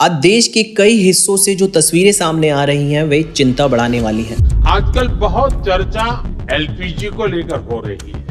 आज देश के कई हिस्सों से जो तस्वीरें सामने आ रही हैं वे चिंता बढ़ाने वाली हैं। आजकल बहुत चर्चा एलपीजी को लेकर हो रही है।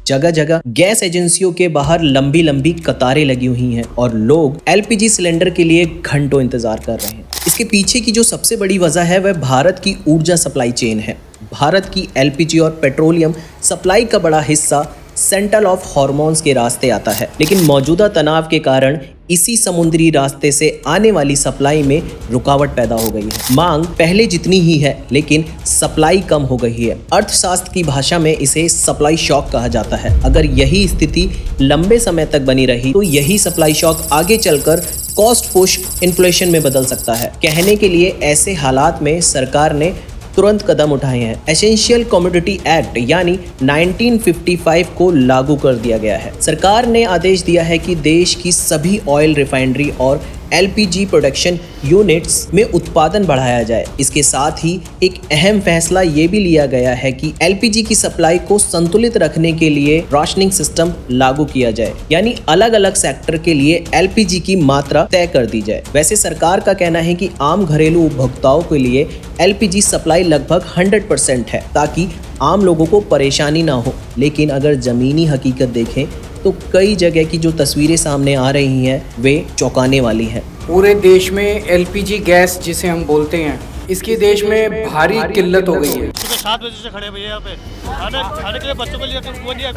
जगह जगह गैस एजेंसियों के बाहर लंबी लंबी कतारें लगी हुई हैं और लोग एलपीजी सिलेंडर के लिए घंटों इंतजार कर रहे हैं। इसके पीछे की जो सबसे बड़ी वजह है वह भारत की ऊर्जा सप्लाई चेन है। भारत की एलपीजी और पेट्रोलियम सप्लाई का बड़ा हिस्सा सेंट्रल ऑफ हॉर्मोन्स के रास्ते आता है, लेकिन मौजूदा तनाव के कारण इसी समुद्री रास्ते से आने वाली सप्लाई में रुकावट पैदा हो गई है। मांग पहले जितनी ही है लेकिन सप्लाई कम हो गई है। अर्थशास्त्र की भाषा में इसे सप्लाई शॉक कहा जाता है। अगर यही स्थिति लंबे समय तक बनी रही तो यही सप्लाई शॉक आगे चलकर कॉस्ट पुश इन्फ्लेशन में बदल सकता है। कहने के लिए ऐसे हालात में सरकार ने तुरंत कदम उठाए हैं। एसेंशियल कमोडिटी एक्ट यानी 1955 को लागू कर दिया गया है। सरकार ने आदेश दिया है कि देश की सभी ऑयल रिफाइनरी और एलपीजी प्रोडक्शन यूनिट्स में उत्पादन बढ़ाया जाए। इसके साथ ही एक अहम फैसला ये भी लिया गया है कि एलपीजी की सप्लाई को संतुलित रखने के लिए राशनिंग सिस्टम लागू किया जाए, यानी अलग अलग सेक्टर के लिए एलपीजी की मात्रा तय कर दी जाए। वैसे सरकार का कहना है कि आम घरेलू उपभोक्ताओं के लिए एलपीजी सप्लाई लगभग 100% है ताकि आम लोगों को परेशानी ना हो। लेकिन अगर जमीनी हकीकत देखें तो कई जगह की जो तस्वीरें सामने आ रही हैं वे चौंकाने वाली हैं। पूरे देश में एलपीजी गैस जिसे हम बोलते हैं, इसकी देश में भारी किल्लत हो गई है। सुबह 7 बजे से खड़े भैया यहाँ पे खाने के लिए बच्चों के लिए वो नहीं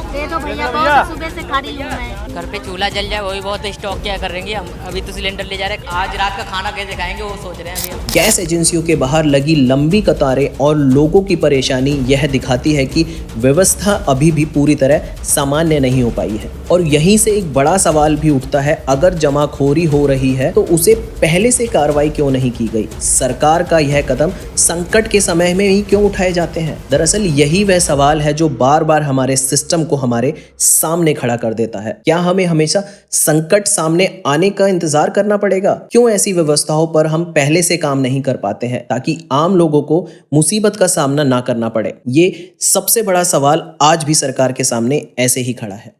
दे दो भैया, बहुत सुबह से खड़ी हूँ मैं। घर पे चूल्हा जल जाए वही बहुत स्टॉक क्या करेंगे हम। अभी तो सिलेंडर ले जा रहे हैं, आज रात का खाना कैसे खाएंगे वो सोच रहे हैं अभी हम। गैस एजेंसियों के बाहर लगी लंबी कतारें और लोगों की परेशानी यह दिखाती है कि व्यवस्था अभी भी पूरी तरह सामान्य नहीं हो पाई है। और यहीं से एक बड़ा सवाल भी उठता है, अगर जमाखोरी हो रही है तो उसे पहले से कार्रवाई क्यों नहीं की गई? सरकार का यह कदम संकट के समय में ही क्यों उठाए जाते हैं? दरअसल यही वह सवाल है जो बार बार हमारे सिस्टम को हमारे सामने खड़ा कर देता है। क्या हमें हमेशा संकट सामने आने का इंतजार करना पड़ेगा? क्यों ऐसी व्यवस्थाओं पर हम पहले से काम नहीं कर पाते हैं ताकि आम लोगों को मुसीबत का सामना ना करना पड़े? ये सबसे बड़ा सवाल आज भी सरकार के सामने ऐसे ही खड़ा है।